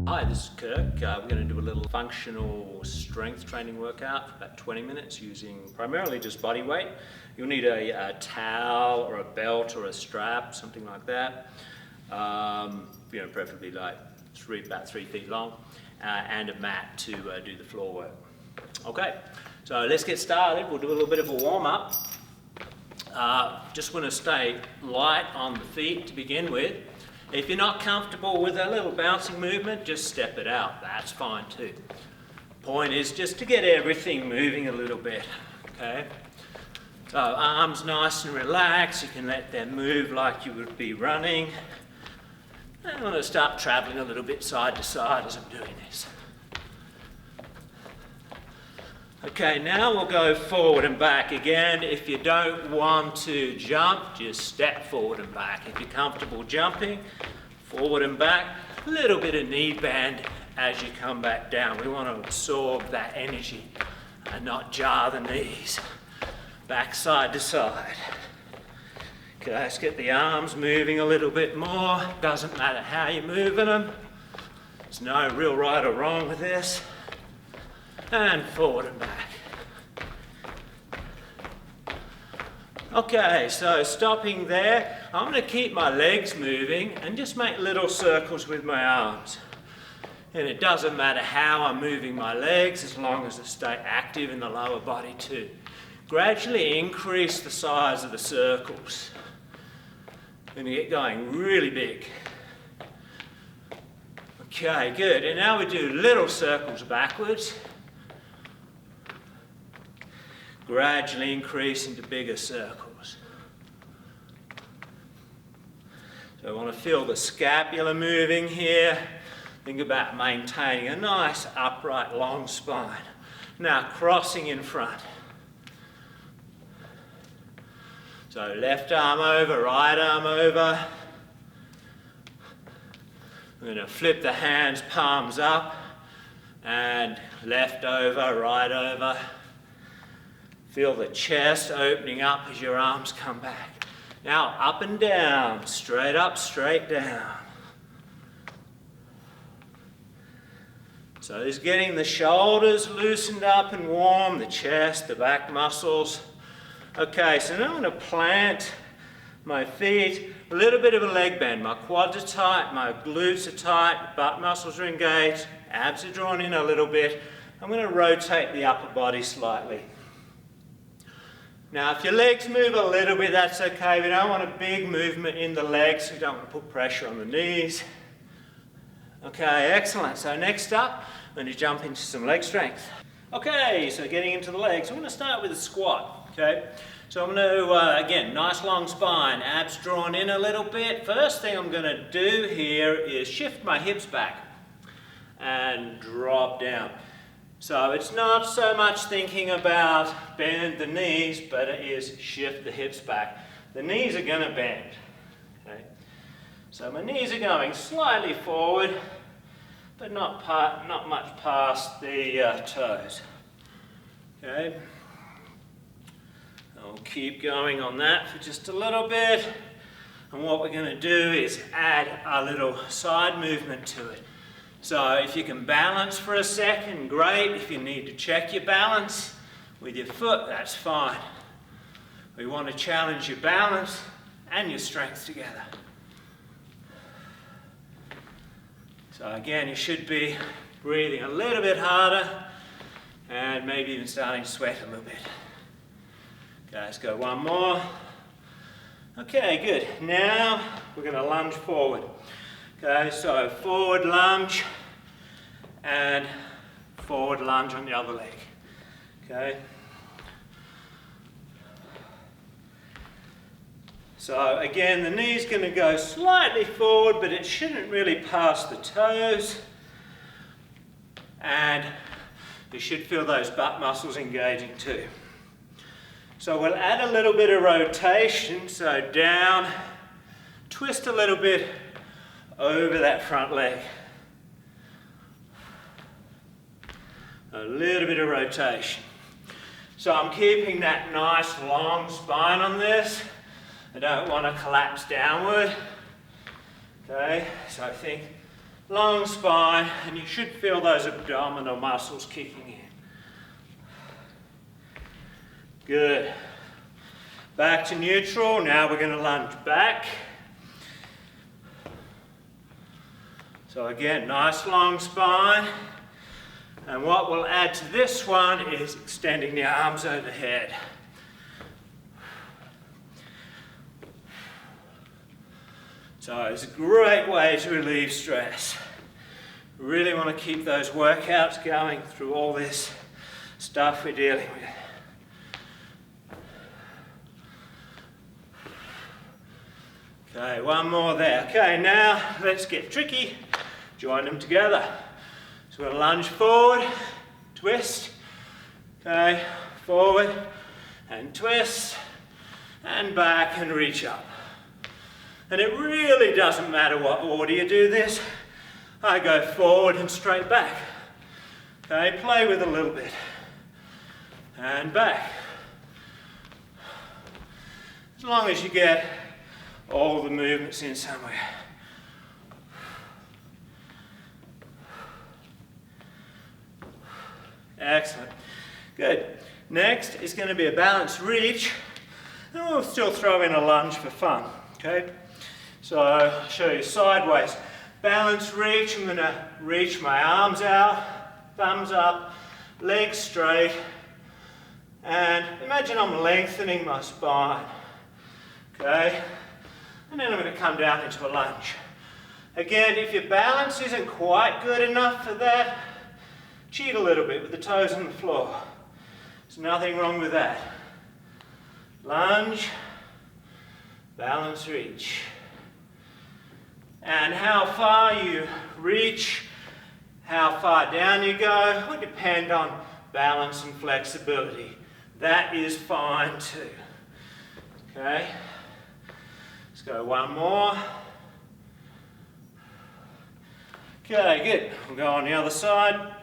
Hi, this is Kirk. We're going to do a little functional strength training workout for about 20 minutes using primarily just body weight. You'll need a towel or a belt or a strap, something like that. Preferably like about 3 feet long, and a mat to do the floor work. Okay, so let's get started. We'll do a little bit of a warm-up. Just want to stay light on the feet to begin with. If you're not comfortable with a little bouncing movement, just step it out. That's fine too. Point is just to get everything moving a little bit, okay? So arms nice and relaxed. You can let them move like you would be running. I'm going to start traveling a little bit side to side as I'm doing this. Okay, now we'll go forward and back again. If you don't want to jump, just step forward and back. If you're comfortable jumping, forward and back, a little bit of knee bend as you come back down. We want to absorb that energy and not jar the knees. Back side to side. Okay, let's get the arms moving a little bit more. Doesn't matter how you're moving them. There's no real right or wrong with this. And forward and back. Okay, so stopping there, I'm going to keep my legs moving and just make little circles with my arms. And it doesn't matter how I'm moving my legs as long as I stay active in the lower body too. Gradually increase the size of the circles. Going to get going really big. Okay, good. And now we do little circles backwards. Gradually increase into bigger circles. So I want to feel the scapula moving here. Think about maintaining a nice upright long spine. Now crossing in front. So left arm over, right arm over. I'm going to flip the hands, palms up, and left over, right over. Feel the chest opening up as your arms come back. Now up and down, straight up, straight down. So it's getting the shoulders loosened up and warm, the chest, the back muscles. Okay, so now I'm going to plant my feet, a little bit of a leg bend. My quads are tight, my glutes are tight, butt muscles are engaged, abs are drawn in a little bit. I'm going to rotate the upper body slightly. Now if your legs move a little bit, that's okay. We don't want a big movement in the legs. We don't want to put pressure on the knees. Okay, excellent. So next up, I'm going to jump into some leg strength. Okay, so getting into the legs, I'm going to start with a squat. Okay, so I'm going to, again, nice long spine, abs drawn in a little bit. First thing I'm going to do here is shift my hips back and drop down. So it's not so much thinking about bend the knees, but it is shift the hips back. The knees are going to bend. Okay? So my knees are going slightly forward, but not much past the toes. Okay? I'll keep going on that for just a little bit. And what we're going to do is add a little side movement to it. So if you can balance for a second, great. If you need to check your balance with your foot, that's fine. We want to challenge your balance and your strength together. So again, you should be breathing a little bit harder and maybe even starting to sweat a little bit. Okay, let's go one more. Okay, good. Now we're going to lunge forward. Okay, so forward lunge and forward lunge on the other leg. Okay. So again, the knee's going to go slightly forward, but it shouldn't really pass the toes. And you should feel those butt muscles engaging too. So we'll add a little bit of rotation, so down, twist a little bit over that front leg. A little bit of rotation. So I'm keeping that nice long spine on this. I don't want to collapse downward. Okay, so I think long spine, and you should feel those abdominal muscles kicking in. Good. Back to neutral. Now we're going to lunge back. So again, nice long spine. And what we'll add to this one is extending the arms overhead. So it's a great way to relieve stress. We really want to keep those workouts going through all this stuff we're dealing with. Okay, one more there. Okay, now let's get tricky. Join them together. So we'll lunge forward, twist, okay, forward and twist, and back and reach up. And it really doesn't matter what order you do this. I go forward and straight back. Okay, play with a little bit. And back. As long as you get all the movements in somewhere. Excellent. Good. Next is going to be a balanced reach. And we'll still throw in a lunge for fun. Okay? So I'll show you sideways. Balance reach, I'm going to reach my arms out, thumbs up, legs straight, and imagine I'm lengthening my spine. Okay? And then I'm going to come down into a lunge. Again, if your balance isn't quite good enough for that, cheat a little bit with the toes on the floor. There's nothing wrong with that. Lunge, balance reach. And how far you reach, how far down you go, will depend on balance and flexibility. That is fine too. Okay? Let's go one more. Okay, good. We'll go on the other side.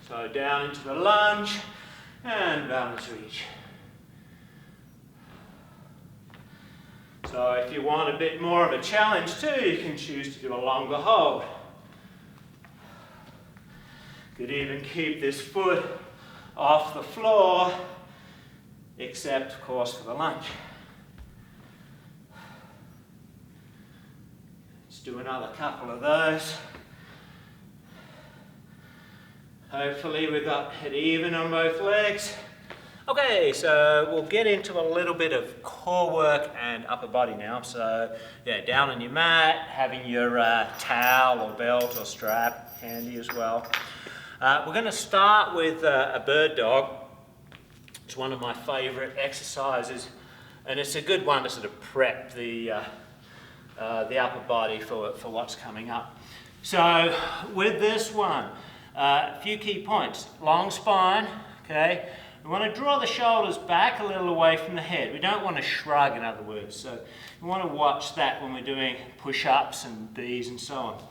So down into the lunge and balance reach. So if you want a bit more of a challenge too, you can choose to do a longer hold. Could even keep this foot off the floor, except of course for the lunge. Let's do another couple of those. Hopefully we've got it even on both legs. Okay, so we'll get into a little bit of core work and upper body now. So yeah, down on your mat, having your towel or belt or strap handy as well. We're going to start with a bird dog. It's one of my favourite exercises, and it's a good one to sort of prep the upper body for what's coming up. So with this one, a few key points. Long spine, okay? We want to draw the shoulders back a little away from the head. We don't want to shrug, in other words. So we want to watch that when we're doing push-ups and Bs and so on.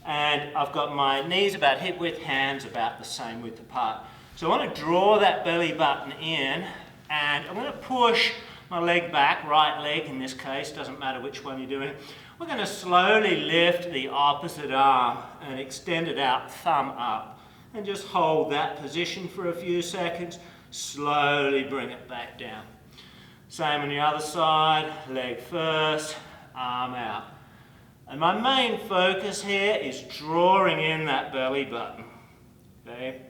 And I've got my knees about hip width, hands about the same width apart. So I want to draw that belly button in, and I'm going to push my leg back, right leg in this case, doesn't matter which one you're doing. We're going to slowly lift the opposite arm and extend it out, thumb up. And just hold that position for a few seconds. Slowly bring it back down. Same on the other side, leg first, arm out. And my main focus here is drawing in that belly button. Okay?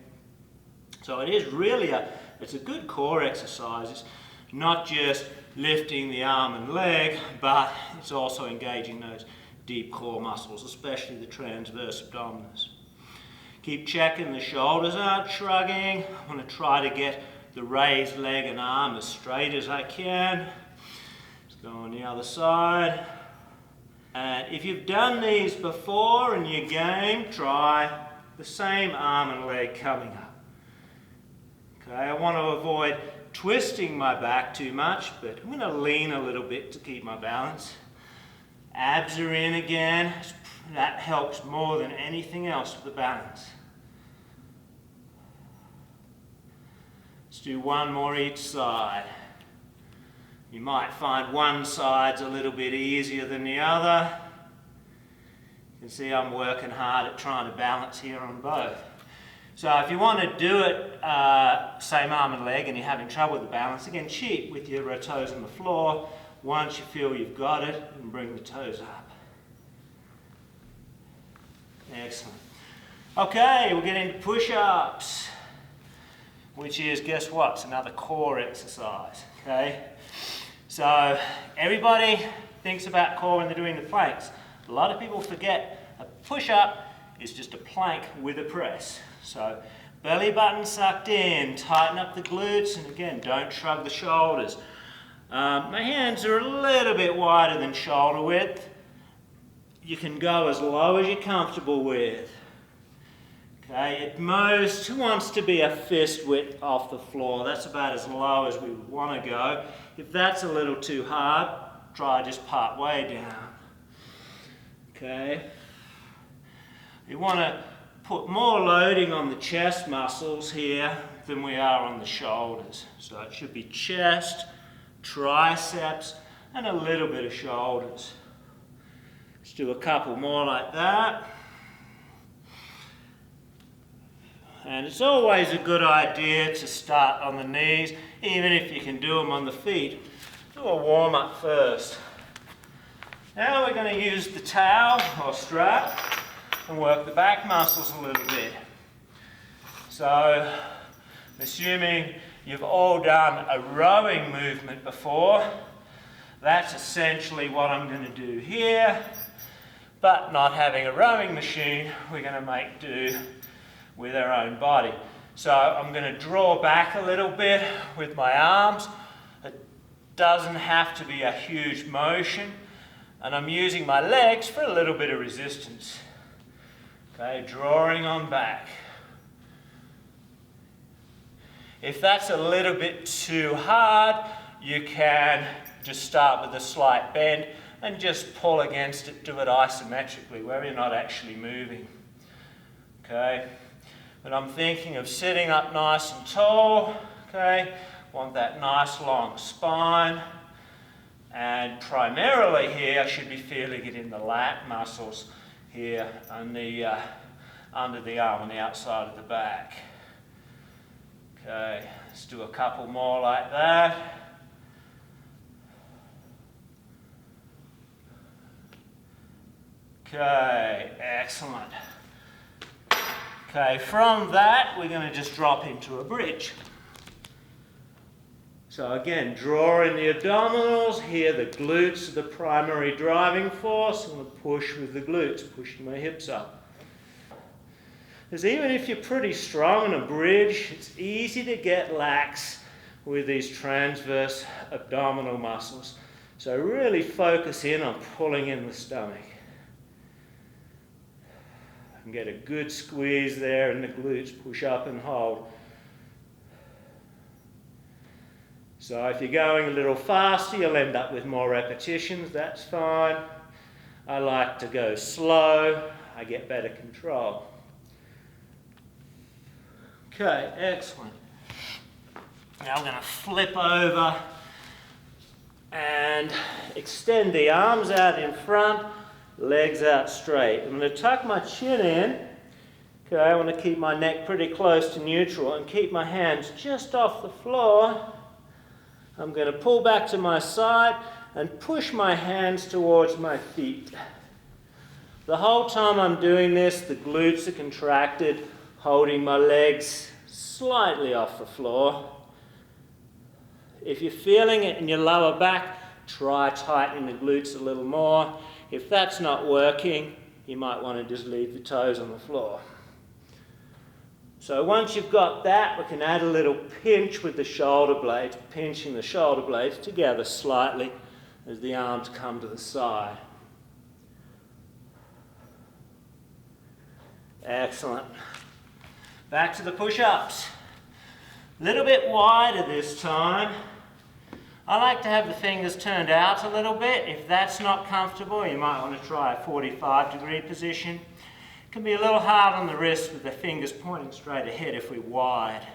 So it is really it's a good core exercise. It's not just lifting the arm and leg, but it's also engaging those deep core muscles, especially the transverse abdominis. Keep checking the shoulders aren't shrugging. I want to try to get the raised leg and arm as straight as I can. Let's go on the other side. And if you've done these before in your game, try the same arm and leg coming up. Okay, I want to avoid twisting my back too much, but I'm going to lean a little bit to keep my balance. Abs are in again. That helps more than anything else with the balance. Let's do one more each side. You might find one side's a little bit easier than the other. You can see I'm working hard at trying to balance here on both. So if you want to do it same arm and leg and you're having trouble with the balance, again cheat with your toes on the floor. Once you feel you've got it, you can bring the toes up. Excellent. Okay, we'll get into push-ups, which is, guess what? It's another core exercise, okay? So everybody thinks about core when they're doing the planks. A lot of people forget a push-up is just a plank with a press. So belly button sucked in, tighten up the glutes, and again, don't shrug the shoulders. My hands are a little bit wider than shoulder width. You can go as low as you're comfortable with. Okay, at most, who wants to be a fist width off the floor? That's about as low as we want to go. If that's a little too hard, try just part way down. Okay. You want to put more loading on the chest muscles here than we are on the shoulders. So it should be chest, triceps, and a little bit of shoulders. Let's do a couple more like that. And it's always a good idea to start on the knees, even if you can do them on the feet. Do a warm-up first. Now we're going to use the towel or strap and work the back muscles a little bit. So, assuming you've all done a rowing movement before, that's essentially what I'm going to do here. But not having a rowing machine, we're going to make do with our own body. So I'm going to draw back a little bit with my arms. It doesn't have to be a huge motion. And I'm using my legs for a little bit of resistance. Okay, drawing on back. If that's a little bit too hard, you can just start with a slight bend and just pull against it, do it isometrically, where you're not actually moving. Okay. But I'm thinking of sitting up nice and tall, okay? Want that nice long spine. And primarily here, I should be feeling it in the lat muscles here on the, under the arm on the outside of the back. Okay, let's do a couple more like that. Okay, excellent. Okay, from that, we're going to just drop into a bridge. So again, drawing the abdominals, here the glutes are the primary driving force, and we'll push with the glutes, pushing my hips up. Because even if you're pretty strong in a bridge, it's easy to get lax with these transverse abdominal muscles. So really focus in on pulling in the stomach. And get a good squeeze there and the glutes, push up and hold. So if you're going a little faster, you'll end up with more repetitions, that's fine. I like to go slow, I get better control. Okay, excellent. Now I'm going to flip over and extend the arms out in front, legs out straight. I'm going to tuck my chin in. Okay, I want to keep my neck pretty close to neutral and keep my hands just off the floor. I'm going to pull back to my side and push my hands towards my feet. The whole time I'm doing this, the glutes are contracted, holding my legs slightly off the floor. If you're feeling it in your lower back, try tightening the glutes a little more. If that's not working, you might want to just leave the toes on the floor. So once you've got that, we can add a little pinch with the shoulder blades, pinching the shoulder blades together slightly as the arms come to the side. Excellent. Back to the push-ups. A little bit wider this time. I like to have the fingers turned out a little bit. If that's not comfortable, you might want to try a 45-degree position. It can be a little hard on the wrist with the fingers pointing straight ahead if we're wide.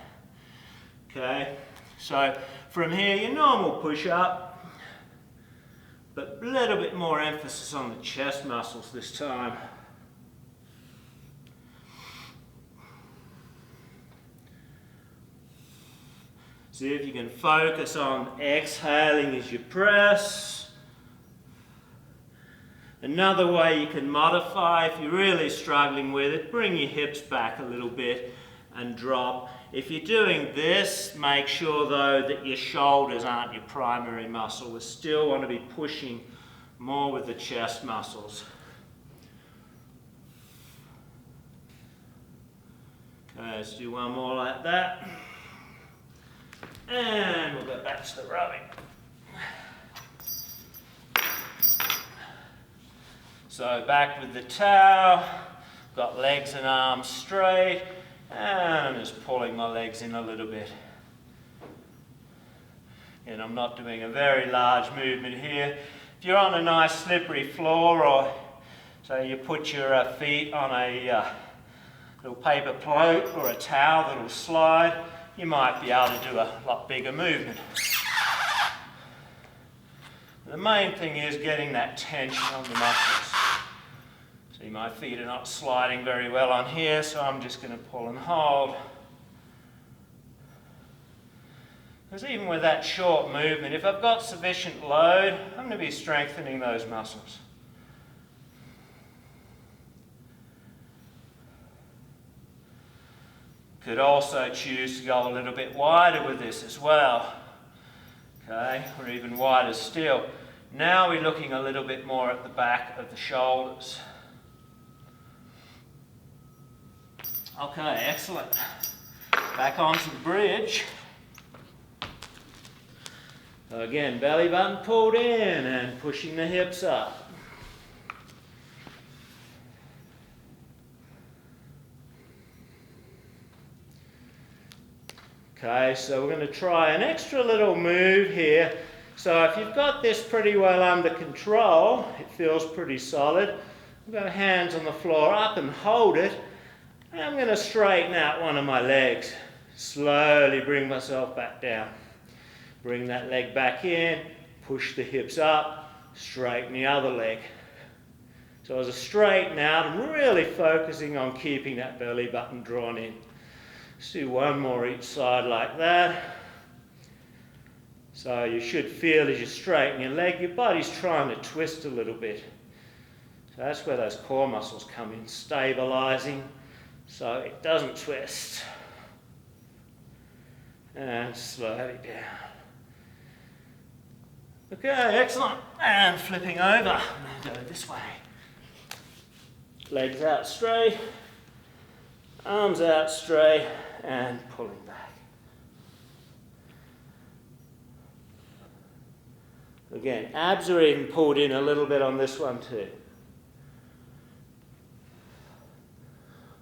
Okay, so from here, your normal push-up, but a little bit more emphasis on the chest muscles this time. See if you can focus on exhaling as you press. Another way you can modify, if you're really struggling with it, bring your hips back a little bit and drop. If you're doing this, make sure though that your shoulders aren't your primary muscle. We still want to be pushing more with the chest muscles. Okay, let's do one more like that. And we'll go back to the rowing. So back with the towel, got legs and arms straight, and I'm just pulling my legs in a little bit. And I'm not doing a very large movement here. If you're on a nice slippery floor, or so you put your feet on a little paper plate or a towel that'll slide, you might be able to do a lot bigger movement. The main thing is getting that tension on the muscles. See, my feet are not sliding very well on here, so I'm just going to pull and hold. Because even with that short movement, if I've got sufficient load, I'm going to be strengthening those muscles. Could also choose to go a little bit wider with this as well. Okay, or even wider still. Now we're looking a little bit more at the back of the shoulders. Okay, excellent. Back onto the bridge. Again, belly button pulled in and pushing the hips up. Okay, so we're going to try an extra little move here. So if you've got this pretty well under control, it feels pretty solid. I've got hands on the floor, up and hold it. And I'm going to straighten out one of my legs. Slowly bring myself back down. Bring that leg back in, push the hips up, straighten the other leg. So as I straighten out, I'm really focusing on keeping that belly button drawn in. Let's do one more each side like that. So you should feel as you straighten your leg, your body's trying to twist a little bit. So that's where those core muscles come in, stabilizing so it doesn't twist. And slowly down. Okay, excellent. And flipping over. Now go this way. Legs out straight, arms out straight, and pulling back. Again, abs are even pulled in a little bit on this one too.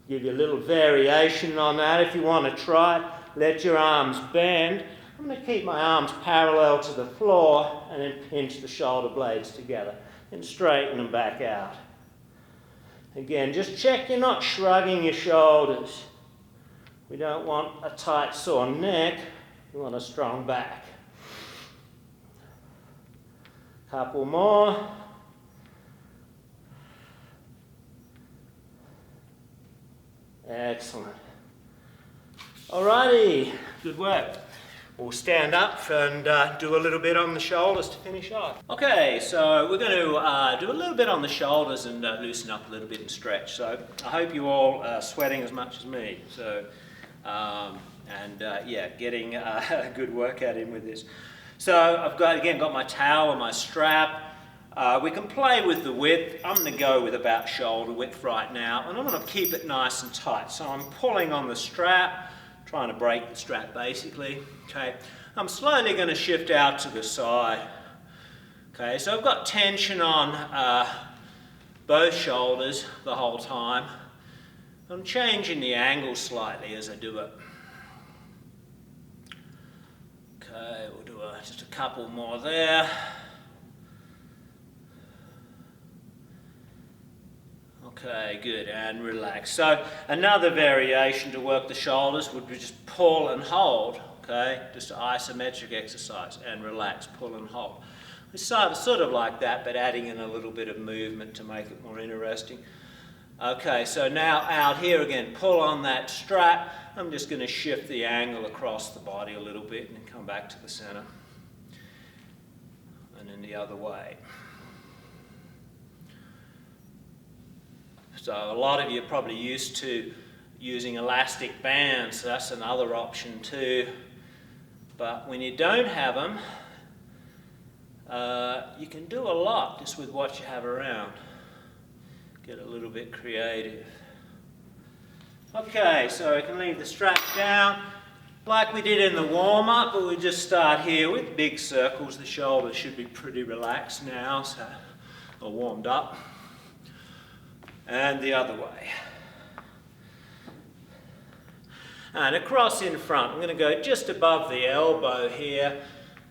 Give you a little variation on that if you want to try it. Let your arms bend. I'm going to keep my arms parallel to the floor and then pinch the shoulder blades together and straighten them back out. Again, just check you're not shrugging your shoulders. We don't want a tight, sore neck. We want a strong back. Couple more. Excellent. Alrighty, good work. We'll stand up and do a little bit on the shoulders to finish off. Okay, so we're going to do a little bit on the shoulders and loosen up a little bit and stretch. So I hope you all are sweating as much as me. So, yeah, getting a good workout in with this. So I've got my towel and my strap. We can play with the width. I'm going to go with about shoulder width right now, and I'm going to keep it nice and tight. So I'm pulling on the strap, trying to break the strap basically. Okay, I'm slowly going to shift out to the side. Okay, so I've got tension on both shoulders the whole time. I'm changing the angle slightly as I do it. Okay, we'll do just a couple more there. Okay, good, and relax. So another variation to work the shoulders would be just pull and hold, okay? Just an isometric exercise, and relax, pull and hold. It's sort of like that, but adding in a little bit of movement to make it more interesting. Okay, so now out here again, pull on that strap. I'm just going to shift the angle across the body a little bit and then come back to the center. And then the other way. So a lot of you are probably used to using elastic bands, so that's another option too. But when you don't have them, you can do a lot just with what you have around. Get a little bit creative. Okay, so we can leave the strap down like we did in the warm-up, but we just start here with big circles. The shoulders should be pretty relaxed now, so or warmed up. And the other way. And across in front, I'm going to go just above the elbow here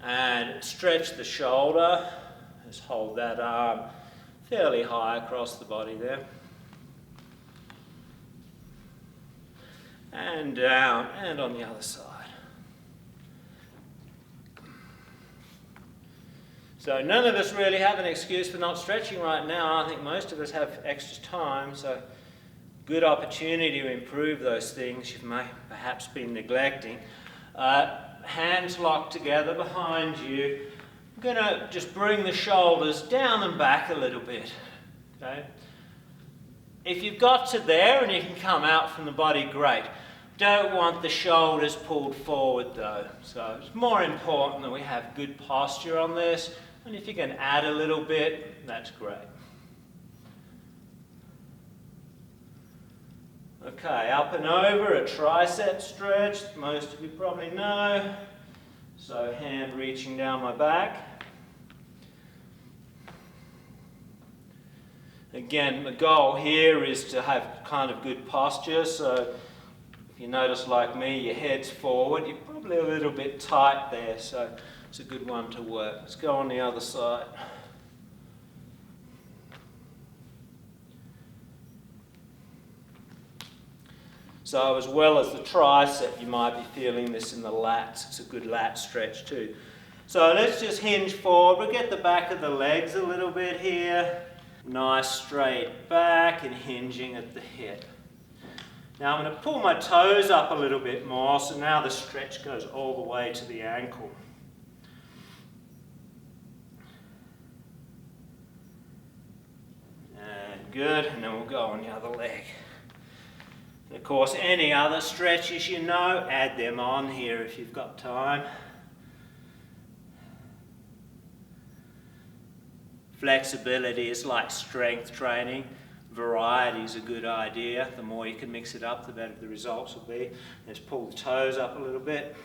and stretch the shoulder. Just hold that arm fairly high across the body there. And down, and on the other side. So none of us really have an excuse for not stretching right now. I think most of us have extra time, so good opportunity to improve those things you may perhaps been neglecting. Hands locked together behind you. I'm going to just bring the shoulders down and back a little bit. Okay? If you've got to there and you can come out from the body, great. Don't want the shoulders pulled forward though. So it's more important that we have good posture on this. And if you can add a little bit, that's great. Okay, up and over, a tricep stretch. Most of you probably know. So hand reaching down my back. Again, the goal here is to have kind of good posture. So if you notice like me, your head's forward. You're probably a little bit tight there. So it's a good one to work. Let's go on the other side. So as well as the tricep, you might be feeling this in the lats. It's a good lat stretch too. So let's just hinge forward. We'll get the back of the legs a little bit here. Nice straight back and hinging at the hip. Now I'm going to pull my toes up a little bit more, so now the stretch goes all the way to the ankle. And good, and then we'll go on the other leg. And of course, any other stretches you know, add them on here if you've got time. Flexibility is like strength training. Variety is a good idea. The more you can mix it up, the better the results will be. Let's pull the toes up a little bit.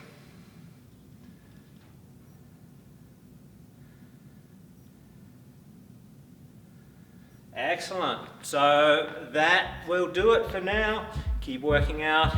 Excellent. So that will do it for now. Keep working out